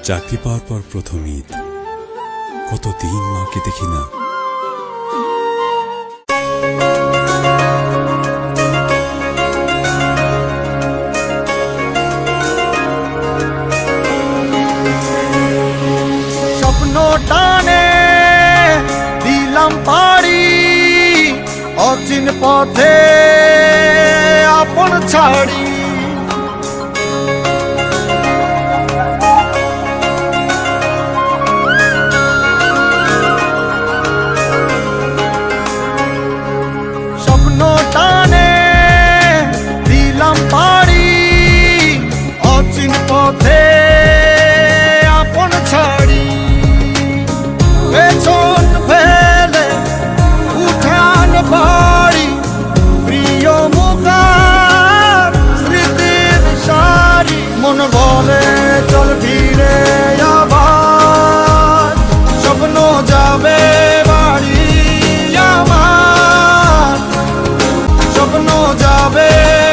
চাকরি পাওয়ার পর প্রথম ঈদ, কতদিন মাকে দেখি না। স্বপ্ন টানে দিলাম পাড়ি, অচিন পথে আপন ছাড়ি। স্বপ্ন টানে দিলাম পাড়ি, অচিন পথে আপন ছাড়ি। পেছন ফেলে উঠান বাড়ি, প্রিয় মুখার স্মৃতির সারি। মন বলে চল ফিরে আবার, স্বপ্ন যাবে বাড়ি আমার, স্বপ্ন যাবে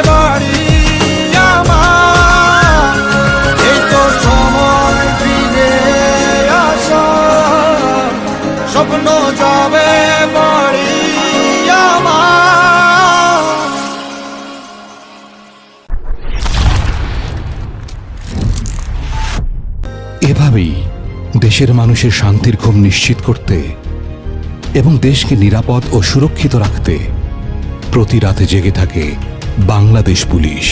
বাড়ি আমার। এই তো সময় ফিরে আসা, স্বপ্ন যাবে বাড়ি আমার। এভাবেই দেশের মানুষের শান্তির ঘুম নিশ্চিত করতে এবং দেশকে নিরাপদ ও সুরক্ষিত রাখতে প্রতি রাতে জেগে থাকে বাংলাদেশ পুলিশ।